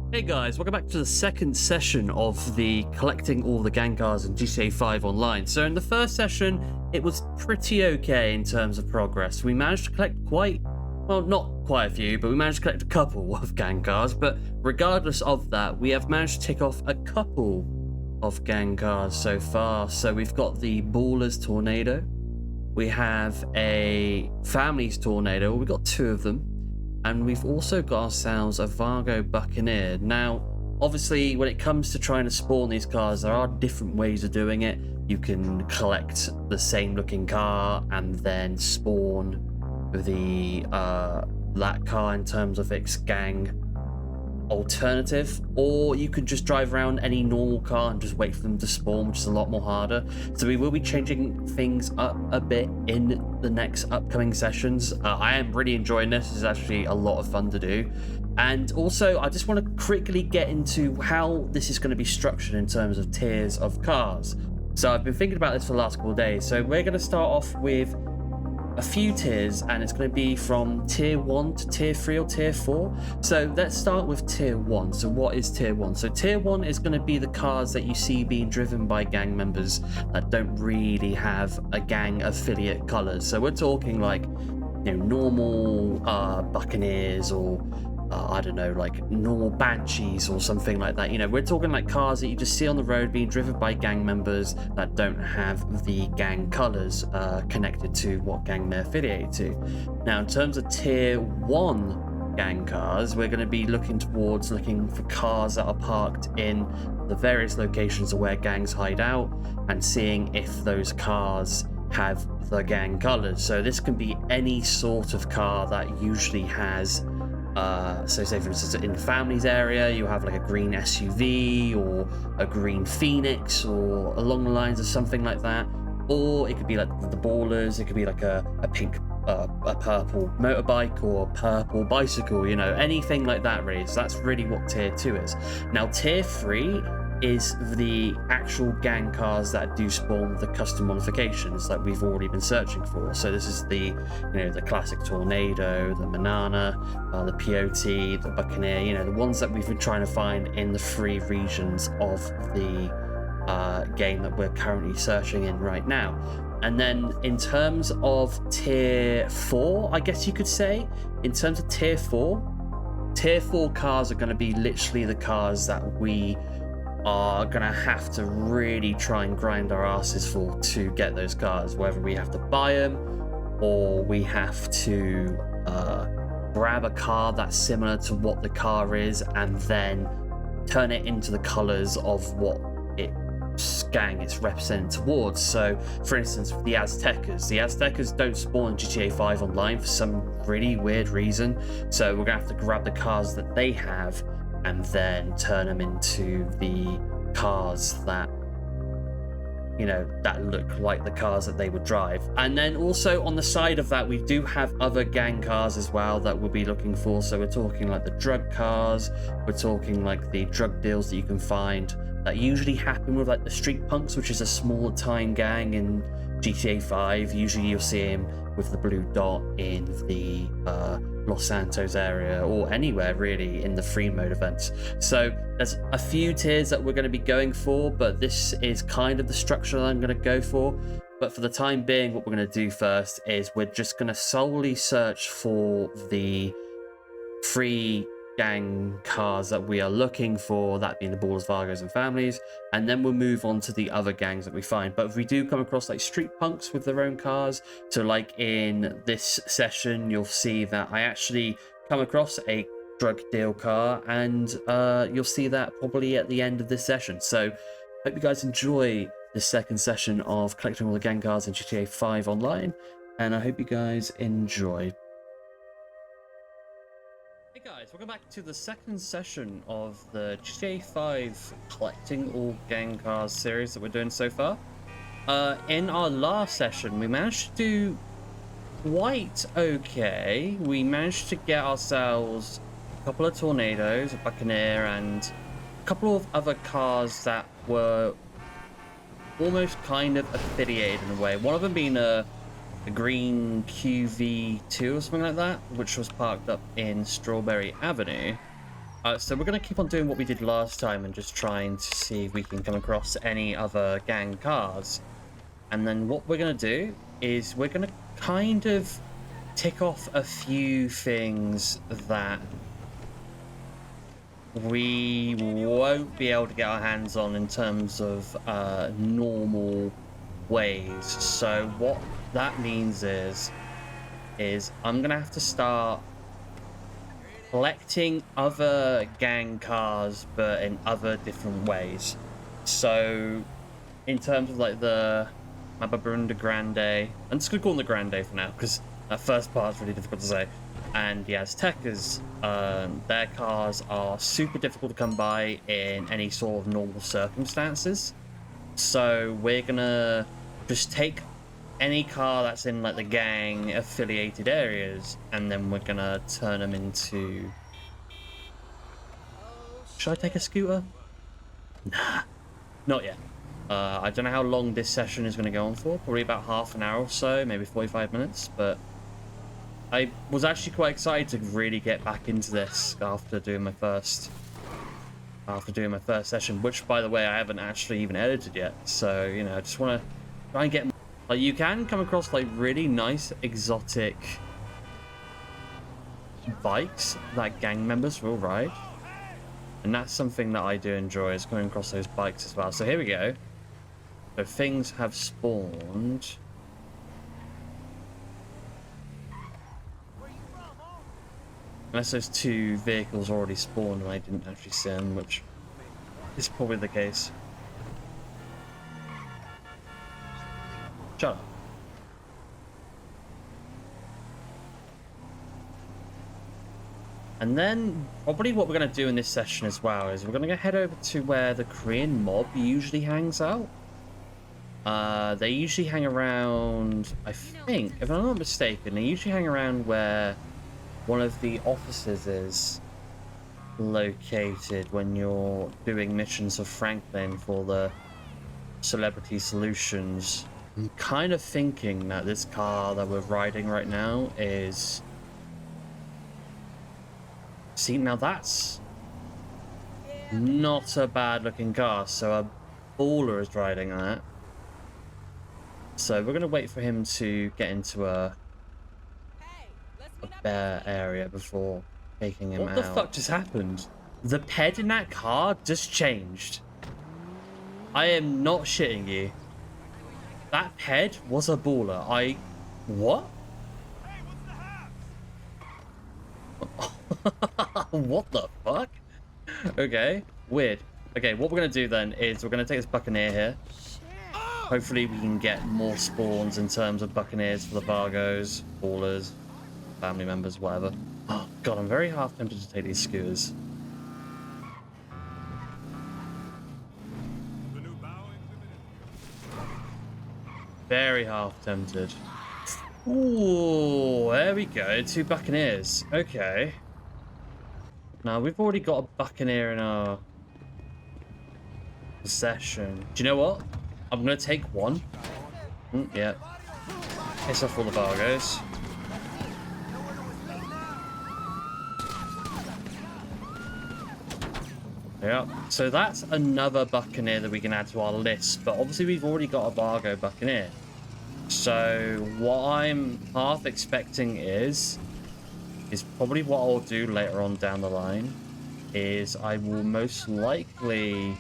Hey guys, welcome back to the second session of the collecting all the gang cars in GTA 5 online. So in the first session, it was pretty okay in terms of progress. We managed to collect not quite a few, but we managed to collect a couple of gang cars. But regardless of that, we have managed to tick off a couple of gang cars so far. So we've got the Ballers Tornado. We have a Families Tornado. We've got two of them. And we've also got ourselves a Vargo Buccaneer. Now, obviously, when it comes to trying to spawn these cars, there are different ways of doing it. You can collect the same looking car and then spawn the that car in terms of its gang alternative, or you could just drive around any normal car and just wait for them to spawn, which is a lot more harder. So we will be changing things up a bit in the next upcoming sessions. I am really enjoying this. It's actually a lot of fun to do. And also, I just want to quickly get into how this is going to be structured in terms of tiers of cars. So I've been thinking about this for the last couple of days. So we're going to start off with a few tiers, and it's going to be from tier 1 to tier 3 or tier 4. So let's start with tier 1. So what is tier 1? So tier 1 is going to be the cars that you see being driven by gang members that don't really have a gang affiliate colors. So we're talking like, normal Buccaneers, or I don't know, like normal Banshees or something like that. We're talking like cars that you just see on the road being driven by gang members that don't have the gang colors connected to what gang they're affiliated to. Now, in terms of tier 1 gang cars, we're going to be looking for cars that are parked in the various locations of where gangs hide out and seeing if those cars have the gang colors. So this can be any sort of car that usually has so say for instance in the Families area you have like a green SUV or a green Phoenix or along the lines of something like that, or it could be like the Ballers, it could be like a pink a purple motorbike or a purple bicycle, anything like that really. So that's really what tier 2 is. Now tier 3 is the actual gang cars that do spawn with the custom modifications that we've already been searching for. So this is the the classic Tornado, the Manana, the POT, the Buccaneer, the ones that we've been trying to find in the 3 regions of the game that we're currently searching in right now. And then in terms of tier 4, I guess you could say, in terms of tier 4 cars are going to be literally the cars that we are gonna have to really try and grind our asses for to get those cars, whether we have to buy them or we have to grab a car that's similar to what the car is and then turn it into the colors of what gang it's represented towards. So for instance, the Aztecas don't spawn in GTA 5 online for some really weird reason, so we're gonna have to grab the cars that they have and then turn them into the cars that that look like the cars that they would drive. And then also on the side of that, we do have other gang cars as well that we'll be looking for. So we're talking like the drug cars, we're talking like the drug deals that you can find that usually happen with like the Street Punks, which is a smaller time gang in GTA 5. Usually you'll see him with the blue dot in the Los Santos area or anywhere really in the free mode events. So there's a few tiers that we're going to be going for, but this is kind of the structure that I'm going to go for. But for the time being, what we're going to do first is we're just going to solely search for the free gang cars that we are looking for, that being the Ballers, Vargos and Families, and then we'll move on to the other gangs that we find. But if we do come across like Street Punks with their own cars, so like in this session you'll see that I actually come across a drug deal car, and you'll see that probably at the end of this session. So hope you guys enjoy the second session of collecting all the gang cars in GTA 5 online, and I hope you guys enjoy. Hey guys, welcome back to the second session of the GTA 5 collecting all gang cars series that we're doing so far. In our last session, we managed to do quite okay. We managed to get ourselves a couple of Tornadoes, a Buccaneer, and a couple of other cars that were almost kind of affiliated in a way. One of them being a green QV2 or something like that, which was parked up in Strawberry Avenue. So we're going to keep on doing what we did last time and just trying to see if we can come across any other gang cars. And then what we're going to do is we're going to kind of tick off a few things that we won't be able to get our hands on in terms of normal ways. So what that means is I'm going to have to start collecting other gang cars, but in other different ways. So, in terms of like the Mababrunda Grande, I'm just gonna call them the Grande for now because that first part's really difficult to say. And the Aztecas, their cars are super difficult to come by in any sort of normal circumstances. So we're gonna just take any car that's in like the gang affiliated areas, and then we're gonna turn them into... Should I take a scooter? Nah, not yet. I don't know how long this session is going to go on for. Probably about half an hour or so, maybe 45 minutes. But I was actually quite excited to really get back into this after doing my first session, which, by the way, I haven't actually even edited yet. So, you know, I just want to try and get... Like, you can come across, like, really nice, exotic bikes that gang members will ride. And that's something that I do enjoy, is coming across those bikes as well. So here we go. So things have spawned. Unless those two vehicles already spawned and I didn't actually see them, which is probably the case. Shut up. And then probably what we're going to do in this session as well is we're going to head over to where the Korean mob usually hangs out. They usually hang around, I think, if I'm not mistaken, they usually hang around where one of the offices is located when you're doing missions of Franklin for the Celebrity Solutions. I'm kind of thinking that this car that we're riding right now is... See, now that's not a bad looking car, so a baller is riding that. So we're going to wait for him to get into a bare area before taking him out. What the fuck just happened? The ped in that car just changed. I am not shitting you. That ped was a baller. What? What the fuck? Okay, weird. Okay, what we're gonna do then is we're gonna take this Buccaneer here. Hopefully we can get more spawns in terms of Buccaneers for the Vargos, ballers, family members, whatever. Oh god, I'm very half tempted to take these scooters. Very half tempted. Ooh, there we go. 2 Buccaneers. Okay. Now, we've already got a Buccaneer in our possession. Do you know what? I'm going to take one. Yeah. Piss off all the Vargos. Yeah. So that's another Buccaneer that we can add to our list. But obviously, we've already got a Vargo Buccaneer. So what I'm half expecting is probably what I'll do later on down the line is I will most likely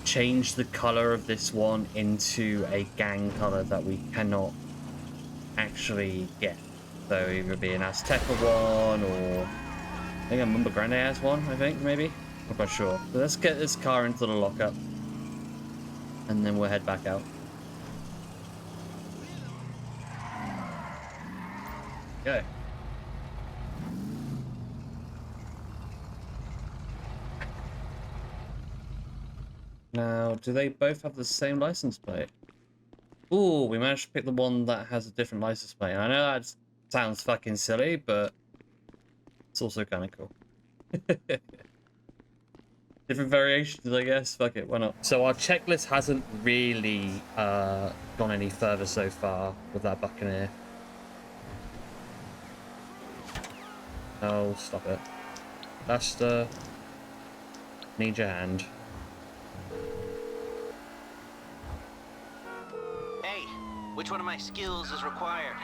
change the color of this one into a gang color that we cannot actually get. So either be an Azteca one, or I think a Mumba Grande has one, I think, maybe. I'm not sure. So let's get this car into the lockup. And then we'll head back out. Okay. Now, do they both have the same license plate? Ooh, we managed to pick the one that has a different license plate. I know that sounds fucking silly, but it's also kind of cool. Different variations, I guess. Fuck it, why not? So our checklist hasn't really gone any further so far with that Buccaneer. Oh, stop it. Lester, need your hand. Hey, which one of my skills is required?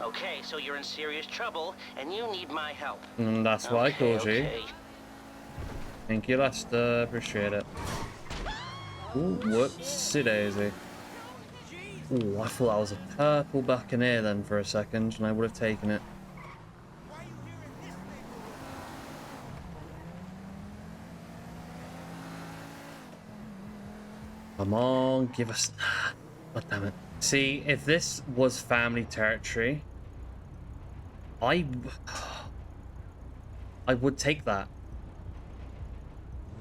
Okay, so you're in serious trouble, and you need my help. That's why I called you. Thank you, Lester. Appreciate it. Ooh, whoopsie daisy. Ooh, I thought that was a purple buccaneer then for a second, and I would have taken it. Come on, give us... God damn it. See, if this was family territory, I would take that.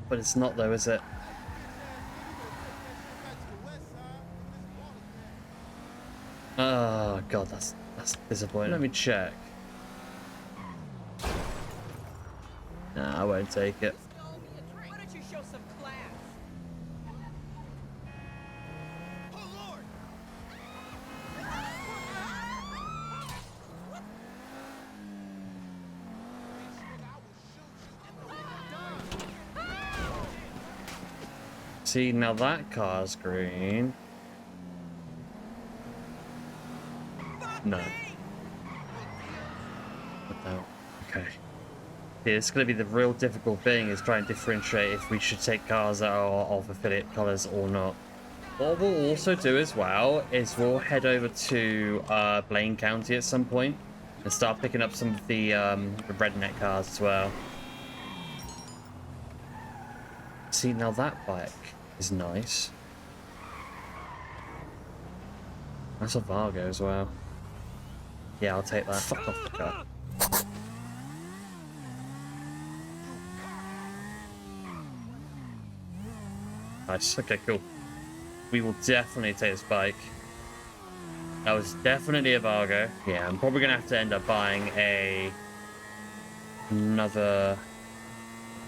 But it's not though, is it? Oh god, that's disappointing. Let me check. Nah, I won't take it. Why don't you show some class? See, now that car's green. No. What the hell? Okay. Yeah, it's going to be the real difficult thing is trying to differentiate if we should take cars that are of affiliate colours or not. What we'll also do as well is we'll head over to Blaine County at some point and start picking up some of the redneck cars as well. See, now that bike is nice. That's a Vargo as well. Yeah, I'll take that. Fuck off the car. Nice. Okay, cool. We will definitely take this bike. That was definitely a Vargo. Yeah, I'm probably gonna have to end up buying another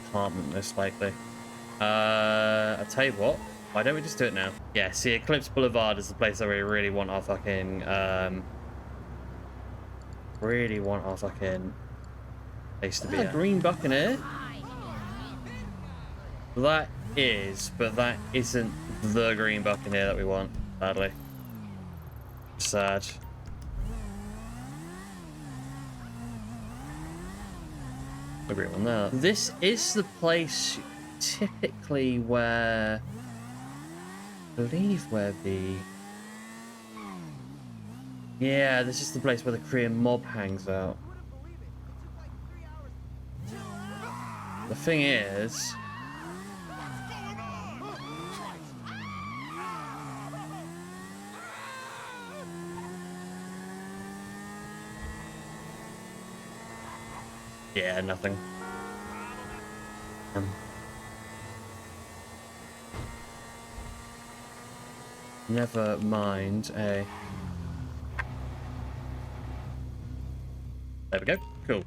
apartment most likely. I'll tell you what. Why don't we just do it now? Yeah, see, Eclipse Boulevard is the place that we really want our fucking place to be. Green Buccaneer. That is, but that isn't the Green Buccaneer that we want, sadly. Sad. Agree on that. This is the place typically where I believe where yeah, this is the place where the Korean mob hangs out. The thing is, yeah, nothing. Never mind. There we go. Cool.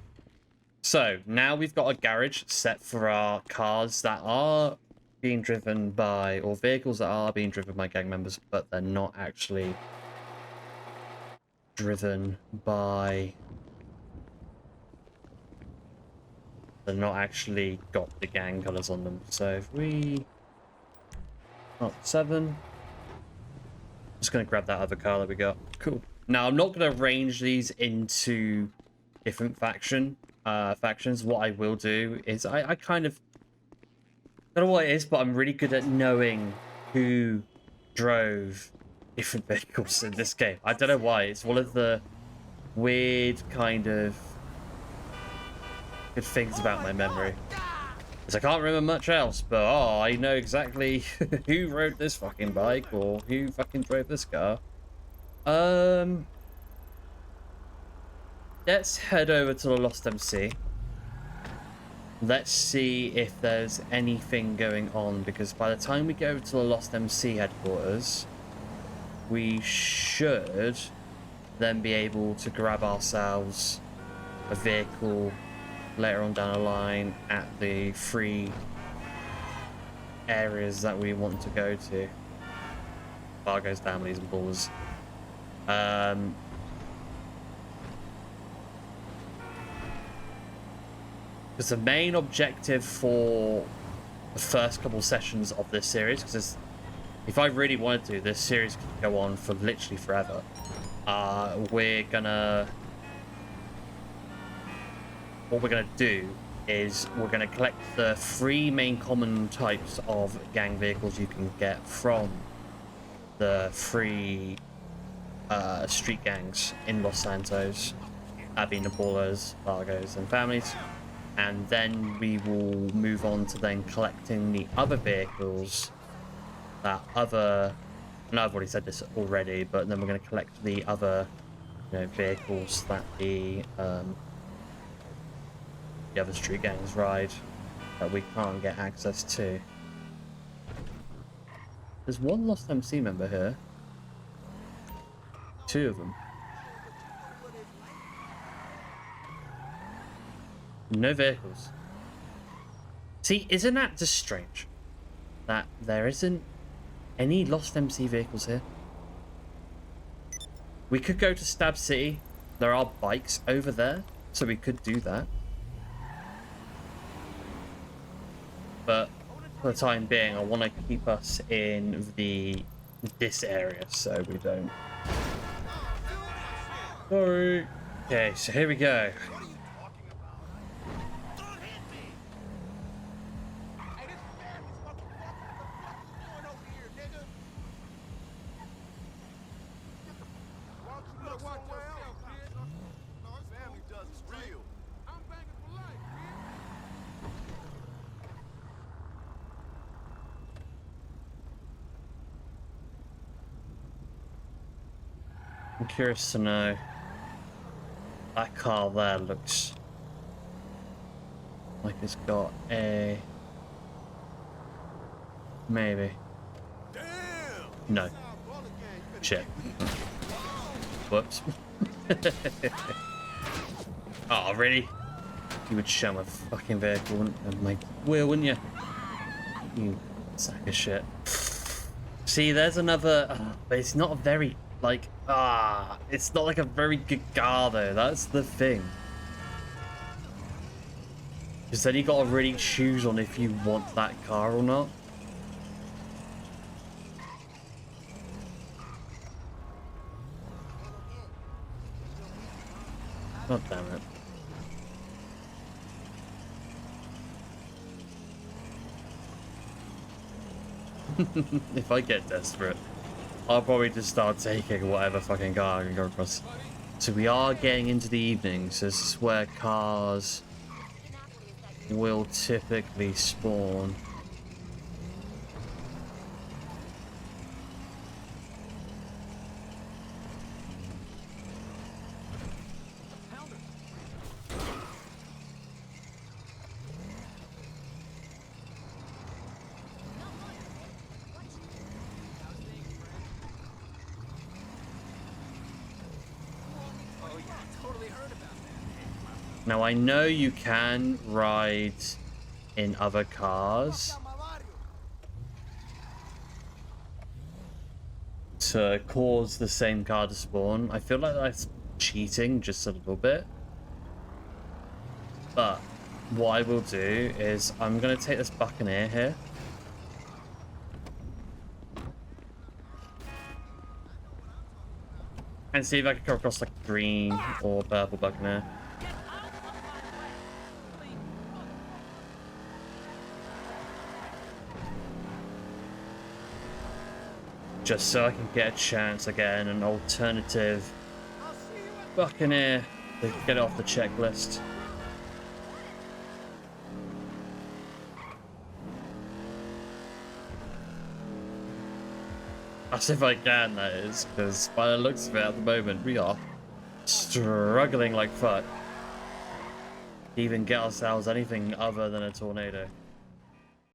So now we've got a garage set for our cars that are being driven by, or vehicles that are being driven by gang members, but they're not actually driven by. They're not actually got the gang colors on them. So if we, 7. Just gonna grab that other car that we got. Cool. Now I'm not gonna arrange these into different factions. What I will do is I kind of, I don't know what it is, but I'm really good at knowing who drove different vehicles in this game. I don't know why. It's one of the weird kind of good things about my memory. Because I can't remember much else, but I know exactly who rode this fucking bike or who fucking drove this car. Let's head over to the Lost MC. Let's see if there's anything going on, because by the time we go over to the Lost MC headquarters, we should then be able to grab ourselves a vehicle later on down the line at the 3 areas that we want to go to. Vargos, families, and balls. Because the main objective for the first couple sessions of this series, because if I really wanted to, this series could go on for literally forever. What we're gonna do is we're gonna collect the 3 main common types of gang vehicles you can get from the 3 street gangs in Los Santos, that being the Ballers, Largos, and Families. And then we will move on to then collecting the other vehicles that other, and I've already said this already, but then we're going to collect the other, vehicles that the other street gangs ride that we can't get access to. There's one Lost MC member here. 2 of them. No vehicles. See, isn't that just strange? That there isn't any Lost MC vehicles here. We could go to Stab City. There are bikes over there, so we could do that. But for the time being, I want to keep us in this area so we don't. Sorry. Okay, so here we go. I'm curious to know. That car there looks like it's got a... maybe. No. Shit. Whoops. Oh, really? You would show my fucking vehicle and my wheel, wouldn't you? You sack of shit. See, there's another... but it's not a very... it's not like a very good car though, that's the thing. Because then you gotta really choose on if you want that car or not. God damn it. If I get desperate, I'll probably just start taking whatever fucking car I can go across. So we are getting into the evening, so this is where cars will typically spawn. Now I know you can ride in other cars to cause the same car to spawn. I feel like that's cheating just a little bit. But what I will do is I'm going to take this Buccaneer here. And see if I can come across like green or purple Buccaneer. Just so I can get a chance again, an alternative Buccaneer to get it off the checklist. As if I can, that is, because by the looks of it at the moment, we are struggling like fuck to even get ourselves anything other than a tornado.